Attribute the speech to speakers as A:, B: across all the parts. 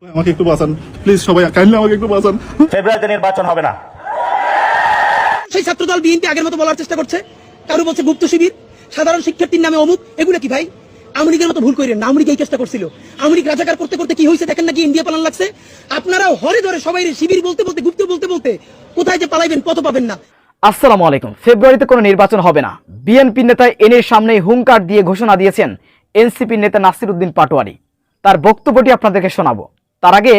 A: আমাকে একটু বাঁচান প্লিজ, সবাই কাইন্ডলি আমাকে একটু বাঁচান।
B: ফেব্রুয়ারিতে নির্বাচন হবে না।
C: সেই ছাত্রদল বিএনপি আগের মতো বলার চেষ্টা করছে, কারো বলছে গুপ্ত শিবির, সাধারণ শিক্ষার্থীর নামে অমুক। এগুলো কি ভাই? আমেরিকার মতো ভুল করেন না। আমেরিকা এই চেষ্টা করছিল, আমেরিকা রাজাকার করতে করতে কি হয়েছে দেখেন নাকি ইন্ডিয়া পালান লাগছে। আপনারাও হরে ধরে সবাই শিবির বলতে বলতে গুপ্ত বলতে বলতে কোথায় যে পালাইবেন পথ পাবেন না।
D: আসসালামু আলাইকুম। ফেব্রুয়ারিতে কোনো নির্বাচন হবে না, বিএনপি নেতা এনের সামনেই হুঙ্কার দিয়ে ঘোষণা দিয়েছেন এনসিপি নেতা নাসির উদ্দিন পাটোয়ারি। তার বক্তব্যটি আপনাদেরকে শোনাবো। তার আগে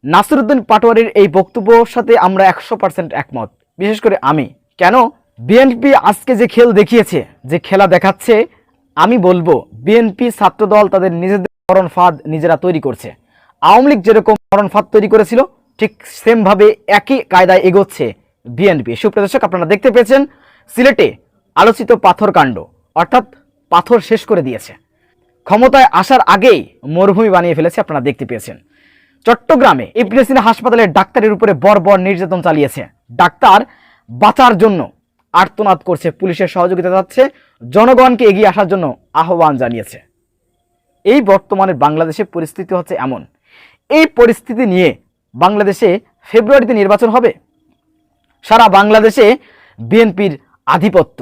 D: নাসির উদ্দিন পাটোয়ারির এই বক্তব্যের সাথে আমরা 100% একমত, বিশেষ করে আমি। কেন? বিএনপি আজকে যে খেল দেখিয়েছে, যে খেলা দেখাচ্ছে, আমি বলবো বিএনপি ছাত্রদল তাদের নিজেদের মরণ ফাঁদ নিজেরা তৈরি করছে। আওয়ামী লীগ যেরকম মরণ ফাঁদ তৈরি করেছিল, ঠিক সেমভাবে একই কায়দায় এগোচ্ছে বিএনপি। সুপ্রিয় দর্শক, আপনারা দেখতে পেয়েছেন সিলেটে আলোচিত পাথর কাণ্ড, অর্থাৎ পাথর শেষ করে দিয়েছে। ক্ষমতায় আসার আগেই মরুভূমি বানিয়ে ফেলেছে, আপনারা দেখতে পেয়েছেন। চট্টগ্রামে ইবনে সিনা হাসপাতালের ডাক্তারের উপরে বর্বর নির্যাতন চালিয়েছে। ডাক্তার বাঁচার জন্য আর্তনাদ করছে, পুলিশের সহযোগিতা চাচ্ছে, জনগণকে এগিয়ে আসার জন্য আহ্বান জানিয়েছে। এই বর্তমানে বাংলাদেশের পরিস্থিতি হচ্ছে এমন। এই পরিস্থিতি নিয়ে বাংলাদেশে ফেব্রুয়ারিতে নির্বাচন হবে। সারা বাংলাদেশে বিএনপির আধিপত্য।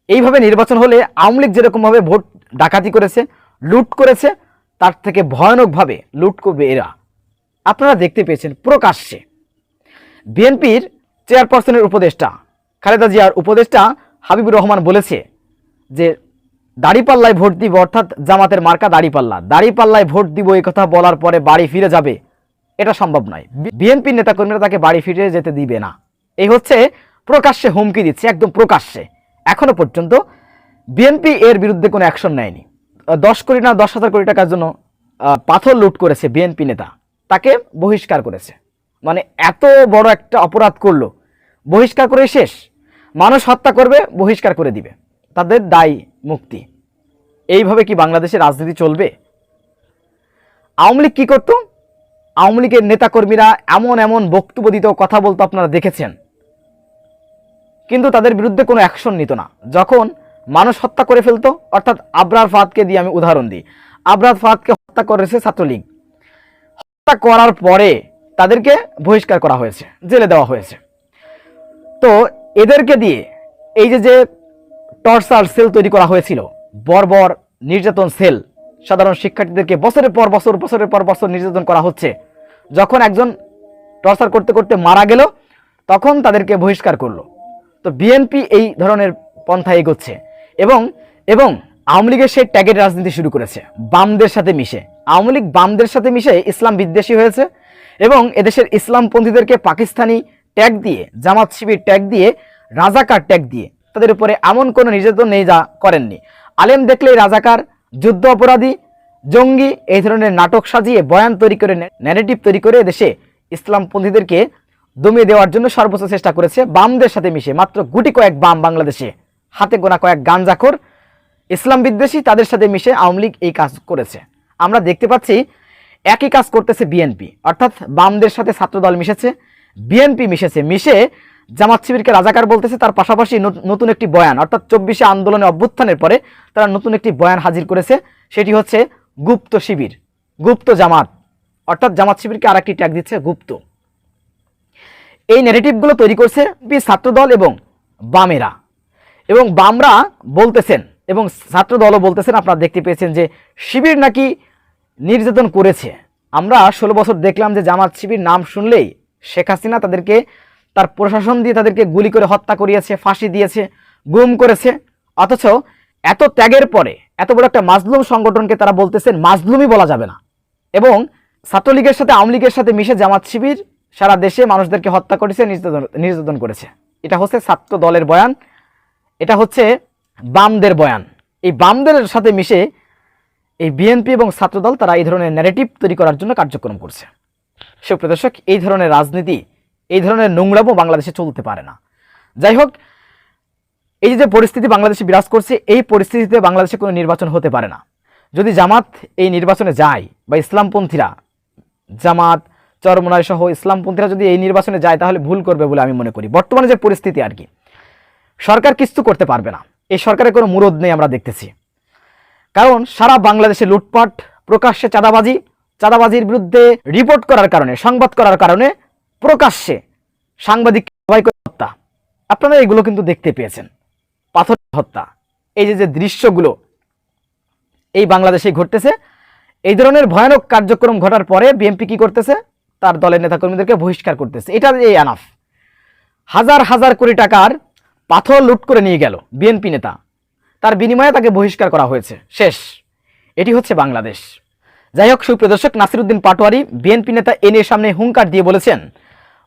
D: এইভাবে নির্বাচন হলে আওয়ামী লীগ যেরকমভাবে ভোট ডাকাতি করেছে, লুট করেছে, তার থেকে ভয়ানকভাবে লুট করবে এরা। আপনারা দেখতে পেয়েছেন প্রকাশ্যে বিএনপির চেয়ারপারসনের উপদেষ্টা খালেদা জিয়ার উপদেষ্টা হাবিবুর রহমান বলেছে যে দাড়িপাল্লায় ভোট দিব, অর্থাৎ জামাতের মার্কা দাড়িপাল্লা, দাড়িপাল্লায় ভোট দিব, এই কথা বলার পরে বাড়ি ফিরে যাবে, এটা সম্ভব নয়। বিএনপির নেতাকর্মীরা তাকে বাড়ি ফিরে যেতে দিবে না। এই হচ্ছে প্রকাশ্যে হুমকি দিচ্ছে, একদম প্রকাশ্যে। এখনো পর্যন্ত বিএনপি এর বিরুদ্ধে কোনো অ্যাকশন নেয়নি। 10 কোটি না 10,000 কোটি টাকার জন্য পাথর লুট করেছে বিএনপি নেতা, তাকে বহিষ্কার করেছে। মানে এত বড় একটা অপরাধ করলো, বহিষ্কার করে শেষ। মানুষ হত্যা করবে, বহিষ্কার করে দিবে, তাদের দায় মুক্তি। এইভাবে কি বাংলাদেশের রাজনীতি চলবে? আওয়ামী লীগ কি করতো? আওয়ামী লীগের নেতাকর্মীরা এমন এমন বক্তব্য দিত, কথা বলতো, আপনারা দেখেছেন, কিন্তু তাদের বিরুদ্ধে কোনো অ্যাকশন নিত না। যখন মানুষ হত্যা করে ফেলতো, অর্থাৎ আবরার ফাহাদকে দিয়ে আমি উদাহরণ দিই, আবরার ফাহাদকে হত্যা করেছে ছাত্রলীগ, হত্যা করার পরে তাদেরকে বহিষ্কার করা হয়েছে, জেলে দেওয়া হয়েছে। তো এদেরকে দিয়ে এই যে টর্চার সেল তৈরি করা হয়েছিল, বর্বর নির্যাতন সেল, সাধারণ শিক্ষার্থীদেরকে বছরের পর বছর নির্যাতন করা হচ্ছে। যখন একজন টর্চার করতে করতে মারা গেল, তখন তাদেরকে বহিষ্কার করলো। তো বিএনপি এই ধরনের পন্থা এগোচ্ছে এবং এবং আওয়ামী লীগের সেই ট্যাগের রাজনীতি শুরু করেছে বামদের সাথে মিশে। আওয়ামী লীগ বামদের সাথে মিশে ইসলাম বিদ্বেষী হয়েছে এবং এদেশের ইসলামপন্থীদেরকে পাকিস্তানি ট্যাগ দিয়ে, জামাত শিবির ট্যাগ দিয়ে, রাজাকার ট্যাগ দিয়ে তাদের উপরে এমন কোনো নির্যাতন নেই যা করেননি। আলেম দেখলেই রাজাকার, যুদ্ধ অপরাধী, জঙ্গি, এই ধরনের নাটক সাজিয়ে বয়ান তৈরি করে, ন্যারেটিভ তৈরি করে দেশে ইসলামপন্থীদেরকে দমিয়ে দেওয়ার জন্য সর্বোচ্চ চেষ্টা করেছে বামদের সাথে মিশে। মাত্র গুটি কয়েক বাম বাংলাদেশে, হাতে গোনা কয়েক গাঞ্জাখোর ইসলাম বিদ্বেষী, তাদের সাথে মিশে আওয়ামী লীগ এই কাজ করেছে। আমরা দেখতে পাচ্ছি একই কাজ করতেছে বিএনপি, অর্থাৎ বামদের সাথে ছাত্রদল মিশেছে, বিএনপি মিশেছে, মিশে জামাত শিবিরকে রাজাকার বলতেছে। তার পাশাপাশি নতুন একটি বয়ান, অর্থাৎ 24শে আন্দোলনে অভ্যুত্থানের পরে তারা নতুন একটি বয়ান হাজির করেছে, সেটি হচ্ছে গুপ্ত শিবির, গুপ্ত জামাত, অর্থাৎ জামাত শিবিরকে আর একটি ট্যাগ দিচ্ছে গুপ্ত। এই ন্যারেটিভগুলো তৈরি করছে ছাত্রদল এবং বামেরা, এবং বামরা বলতেছেন এবং ছাত্রদলও বলতেছেন। আপনারা দেখতে পেয়েছেন যে শিবির নাকি নির্যাতন করেছে। আমরা 16 বছর দেখলাম যে জামাত শিবির নাম শুনলেই শেখ হাসিনা তাদেরকে তার প্রশাসন দিয়ে তাদেরকে গুলি করে হত্যা করিয়েছে, ফাঁসি দিয়েছে, গুম করেছে। অথচ এত ত্যাগের পরে এত বড় একটা মাজলুম সংগঠনকে তারা বলতেছেন মাজলুমই বলা যাবে না। এবং ছাত্রলীগের সাথে আওয়ামী লীগের সাথে মিশে জামাত শিবির সারা দেশে মানুষদেরকে হত্যা করেছে, নির্যাতন করেছে। এটা হচ্ছে ছাত্র দলের বয়ান, এটা হচ্ছে বামদের বয়ান। এই বামদের সাথে মিশে এই বিএনপি এবং ছাত্রদল তারা এই ধরনের ন্যারেটিভ তৈরি করার জন্য কার্যক্রম করছে। সুপ্রিয় দর্শক, এই ধরনের রাজনীতি, এই ধরনের নোংরামও বাংলাদেশে চলতে পারে না। যাই হোক, এই যে পরিস্থিতি বাংলাদেশে বিরাজ করছে, এই পরিস্থিতিতে বাংলাদেশে কোনো নির্বাচন হতে পারে না। যদি জামাত এই নির্বাচনে যায় বা ইসলামপন্থীরা, জামাত, চরমনাই সহ ইসলামপন্থীরা যদি এই নির্বাচনে যায়, তাহলে ভুল করবে বলে আমি মনে করি। বর্তমানে যে পরিস্থিতি আর কি, সরকার কিছু করতে পারবে না, এই সরকারের কোনো মুরদ নেই আমরা দেখতেছি। কারণ সারা বাংলাদেশে লুটপাট, প্রকাশ্যে চাঁদাবাজি, চাঁদাবাজির বিরুদ্ধে রিপোর্ট করার কারণে, সংবাদ করার কারণে প্রকাশ্যে সাংবাদিক হত্যা, আপনারা এগুলো কিন্তু দেখতে পেয়েছেন। পাথর হত্যা, এই যে দৃশ্যগুলো এই বাংলাদেশে ঘটতেছে, এই ধরনের ভয়ানক কার্যক্রম ঘটার পরে বিএনপি কি করতেছে? তার দলের নেতাকর্মীদেরকে বহিষ্কার করতেছে। এটা এই আনাফ। হাজার হাজার কোটি টাকার পাথর লুট করে নিয়ে গেল বিএনপি নেতা, তার বিনিময়ে তাকে বহিষ্কার করা হয়েছে। শেষ। এটি হচ্ছে বাংলাদেশ। যাই হোক, সুপ্রিয় দর্শক, নাসিরউদ্দিন পাটোয়ারি বিএনপি নেতা এ নিয়ে সামনে হুঙ্কার দিয়ে বলেছেন,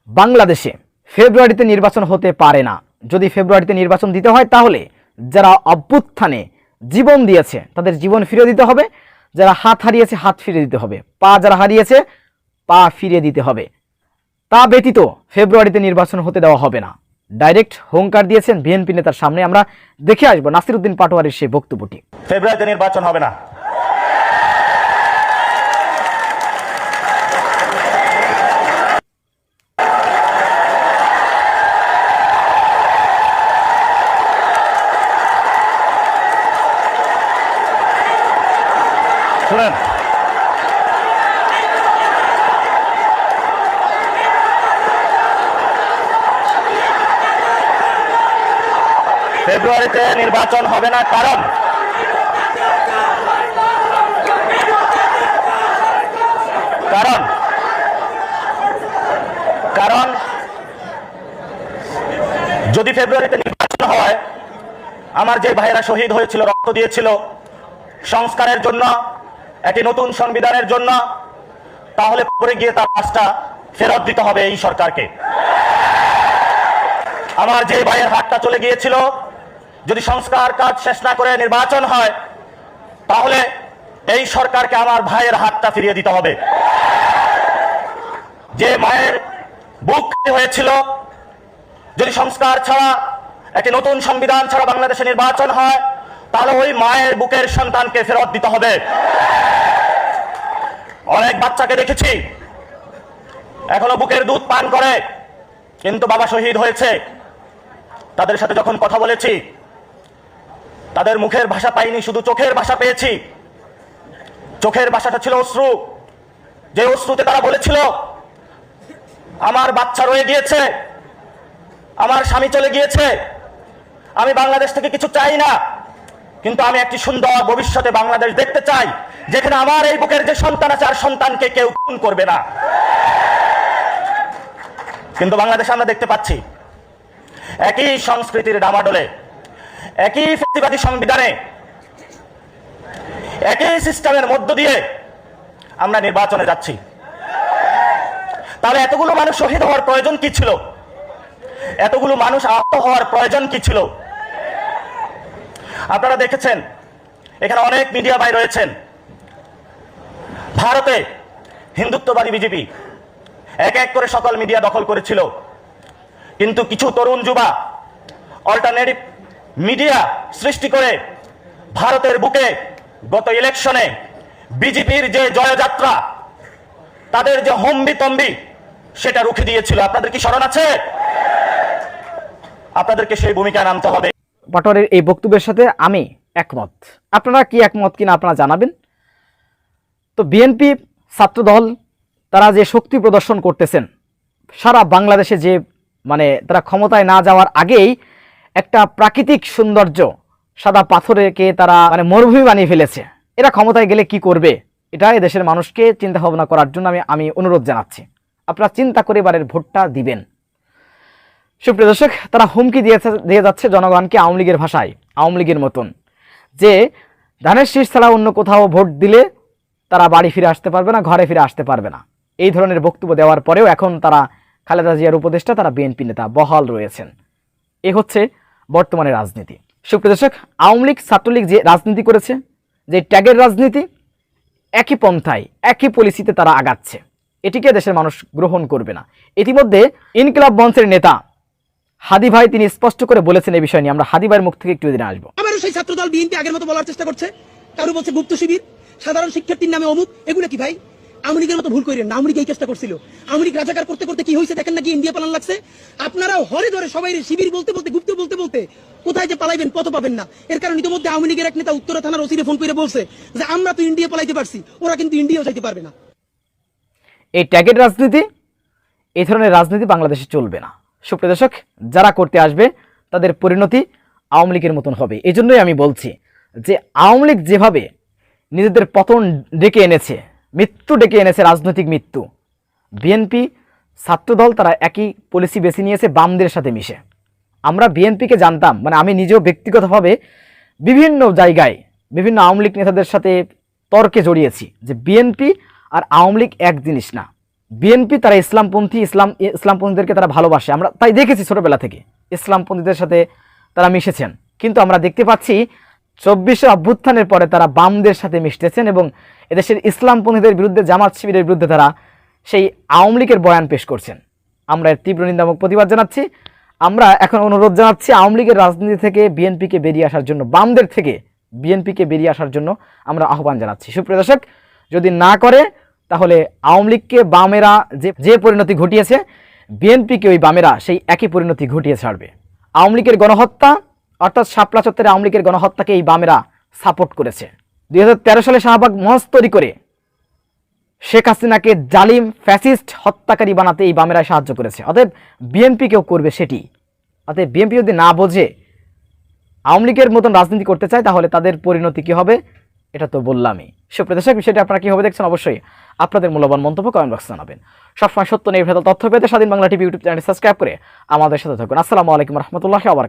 D: বাংলাদেশে ফেব্রুয়ারিতে নির্বাচন হতে পারে না। যদি ফেব্রুয়ারিতে নির্বাচন দিতে হয় তাহলে যারা অভ্যুত্থানে জীবন দিয়েছে তাদের জীবন ফিরে দিতে হবে, যারা হাত হারিয়েছে হাত ফিরে দিতে হবে, পা যারা হারিয়েছে পা ফিরিয়ে দিতে হবে। তা ব্যতীত ফেব্রুয়ারিতে নির্বাচন হতে দেওয়া হবে না। ডাইরেক্ট হুঙ্কার দিয়েছেন বিএনপি নেতার সামনে। আমরা দেখে আসবো নাসিরউদ্দিন পাটোয়ারির সেই বক্তব্যটি।
B: ফেব্রুয়ারিতে নির্বাচন হবে না। শুনেন, ফেব্রুয়ারিতে নির্বাচন হবে না, কারণ যদি ফেব্রুয়ারিতে নির্বাচন হয়, আমার যে ভাইয়েরা শহীদ হয়েছিল, রক্ত দিয়েছিল সংস্কারের জন্য, একটি নতুন সংবিধানের জন্য, তাহলে পরে গিয়ে তার কাজটা ফেরত দিতে হবে এই সরকারকে। আমার যে ভাইয়ের হাতটা চলে গিয়েছিল, যদি সংস্কার কাজ শেষ না করে নির্বাচন হয়, তাহলে এই সরকারকে আমার ভাইয়ের হাতটা ফিরিয়ে দিতে হবে। যে মায়ের বুক হয়েছিল, যদি সংস্কার ছাড়া, একটি নতুন সংবিধান ছাড়া বাংলাদেশে নির্বাচন হয়, তাহলে ওই মায়ের বুকের সন্তানকে ফেরত দিতে হবে। অনেক বাচ্চাকে দেখেছি এখনো বুকের দুধ পান করে, কিন্তু বাবা শহীদ হয়েছে। তাদের সাথে যখন কথা বলেছি, তাদের মুখের ভাষা পাইনি, শুধু চোখের ভাষা পেয়েছি। চোখের ভাষাটা ছিল অশ্রু। যে অশ্রুতে তারা বলেছিল, আমার বাচ্চা রয়ে গিয়েছে, আমার স্বামী চলে গিয়েছে, আমি বাংলাদেশ থেকে কিছু চাই না, কিন্তু আমি একটি সুন্দর ভবিষ্যতে বাংলাদেশ দেখতে চাই, যেখানে আমার এই বুকের যে সন্তান আছে, আর সন্তানকে কেউ খুন করবে না। কিন্তু বাংলাদেশে আমরা দেখতে পাচ্ছি একই সংস্কৃতির ডামাডোলে, একই ফ্যাসিবাদী সংবিধানে, একই সিস্টেমের মধ্য দিয়ে আমরা নির্বাচনে যাচ্ছি। তাহলে এতগুলো মানুষ শহীদ হওয়ার প্রয়োজন কি ছিল? এতগুলো মানুষ আহত হওয়ার প্রয়োজন কি ছিল? আপনারা দেখেছেন এখানে অনেক মিডিয়া ভাই রয়েছেন। ভারতে হিন্দুত্ববাদী বিজেপি এক এক করে সকল মিডিয়া দখল করেছিল, কিন্তু কিছু তরুণ যুবা অল্টারনেটিভ মিডিয়া সৃষ্টি করে ভারতের বুকে গত ইলেকশনে বিজেপির যে জয়যাত্রা, তাদের যে হম্বিতম্বি, সেটা রুখে দিয়েছিল। আপনাদের কি স্মরণ আছে? আপনাদেরকে সেই ভূমিকায় নামতে হবে।
D: পাটোয়ারির এই বক্তব্যের সাথে আমি একমত। আপনারা কি একমত কিনা আপনারা জানাবেন। তো বিএনপি ছাত্রদল তারা যে শক্তি প্রদর্শন করতেছেন সারা বাংলাদেশে, যে তারা ক্ষমতায় না যাওয়ার আগেই একটা প্রাকৃতিক সৌন্দর্য, সাদা পাথরকে তারা মরুভূমি বানিয়ে ফেলেছে। এরা ক্ষমতায় গেলে কি করবে, এটা দেশের মানুষকে চিন্তা ভাবনা করার জন্য আমি অনুরোধ জানাচ্ছি। আপনারা চিন্তা করে এবারের ভোটটা দিবেন। সুপ্রিয় দর্শক, তারা হুমকি দিয়ে যাচ্ছে জনগণকে আওয়ামী লীগের ভাষায়, আওয়ামী লীগের মতন, যে ধানের শীষ ছাড়া অন্য কোথাও ভোট দিলে তারা বাড়ি ফিরে আসতে পারবে না, ঘরে ফিরে আসতে পারবে না। এই ধরনের বক্তব্য দেওয়ার পরেও এখন তারা খালেদা জিয়ার উপদেষ্টা, তারা বিএনপি নেতা বহাল রয়েছেন। এ হচ্ছে বর্তমানে রাজনীতি। সুপ্রিয় দর্শক, আওয়ামী লীগ ছাত্রলীগ যে রাজনীতি করেছে, যে ট্যাগের রাজনীতি, একই পন্থায় একই পলিসিতে তারা আগাচ্ছে। এটিকে দেশের মানুষ গ্রহণ করবে না। ইতিমধ্যে ইনকিলাব মঞ্চের নেতা হাদি ভাই তিনি স্পষ্ট করে বলেছেন এই বিষয় নিয়ে। আমরা হাদি ভাইয়ের মুখ থেকে একটু দিন আসবো।
C: আবারও সেই ছাত্রদল বিএনপি আগের মতো বলার চেষ্টা করছে, কারো বলছে গুপ্ত শিবির, সাধারণ শিক্ষার্থীর নামে অমুক। এগুলো কি ভাই? আওয়ামী লীগের মতো ভুল করেন না। আওয়ামী লীগ এই চেষ্টা করছিল, আওয়ামী লীগ রাজাকার করতে করতে কি হয়েছে দেখেন না, কি ইন্ডিয়া পালান লাগছে। আপনারাও হরে ধরে সবাই শিবির বলতে বলতে, গুপ্ত বলতে বলতে কোথায় যে পালাইবেন পথ পাবেন না। এর কারণ ইতিমধ্যে আওয়ামী লীগের এক নেতা উত্তরা থানার ওসিরে ফোন করে বলছে যে আমরা তো ইন্ডিয়া পালাইতে পারছি, ওরা কিন্তু ইন্ডিয়াও যাইতে পারবে না।
D: এই ট্যাগের রাজনীতি, এই ধরনের রাজনীতি বাংলাদেশে চলবে না। সুপ্রিয় দর্শক, যারা করতে আসবে তাদের পরিণতি আওয়ামী লীগের মতন হবে। এই জন্যই আমি বলছি যে আওয়ামী লীগ যেভাবে নিজেদের পতন ডেকে এনেছে, মৃত্যু ডেকে এনেছে, রাজনৈতিক মৃত্যু, বিএনপি ছাত্রদল তারা একই পলিসি বেছে নিয়েছে বামদের সাথে মিশে। আমরা বিএনপিকে জানতাম, মানে আমি নিজেও ব্যক্তিগতভাবে বিভিন্ন জায়গায় বিভিন্ন আওয়ামী লীগ নেতাদের সাথে তর্কে জড়িয়েছি যে বিএনপি আর আওয়ামী লীগ এক জিনিস না। বিএনপি তারা ইসলামপন্থীদেরকে তারা ভালোবাসে, আমরা তাই দেখেছি ছোটবেলা থেকে ইসলামপন্থীদের সাথে তারা মিশেছেন। কিন্তু আমরা দেখতে পাচ্ছি 24শে অভ্যুত্থানের পরে তারা বামদের সাথে মিশতেছেন এবং এদেশের ইসলামপন্থীদের বিরুদ্ধে, জামাত শিবিরের বিরুদ্ধে তারা সেই আওয়ামী লীগের বয়ান পেশ করছেন। আমরা এর তীব্র নিন্দামূলক প্রতিবাদ জানাচ্ছি। আমরা এখন অনুরোধ জানাচ্ছি আওয়ামী লীগের রাজনীতি থেকে বিএনপিকে বেরিয়ে আসার জন্য, বামদের থেকে বিএনপিকে বেরিয়ে আসার জন্য আমরা আহ্বান জানাচ্ছি। সুপ্রিয় দর্শক, যদি না করে তাহলে আওয়ামী লীগকে বামেরা যে পরিণতি ঘটিয়েছে, বিএনপিকে ওই বামেরা সেই একই পরিণতি ঘটিয়ে ছাড়বে। আওয়ামী লীগের গণহত্যা অর্থাৎ শাপলা চত্বরে আওয়ামী লীগের গণহত্যাকে এই বামেরা সাপোর্ট করেছে। 2013 সালে শাহবাগ মঞ্চ তৈরি করে শেখ হাসিনাকে জালিম ফ্যাসিস্ট হত্যাকারী বানাতে এই বামেরা সাহায্য করেছে। অতএব বিএনপিকেও করবে সেটি। অতএব বিএনপি যদি না বোঝে, আওয়ামী লীগের মতন রাজনীতি করতে চায়, তাহলে তাদের পরিণতি কী হবে এটা তো বললামই। সুপ্রিয় দর্শক, বিষয়টি আপনারা কীভাবে দেখছেন অবশ্যই আপনাদের মূল্যবান মন্তব্য কমেন্ট বক্সে জানাবেন। সবসময় সত্য নির্ভেজাল তথ্য পেতে স্বাধীন বাংলা টিভি ইউটিউব চ্যানেলটি সাবস্ক্রাইব করে আমাদের সাথে থাকুন। আসসালামু আলাইকুম রহমতুল্লাহি ওয়া বারাকাতুহু।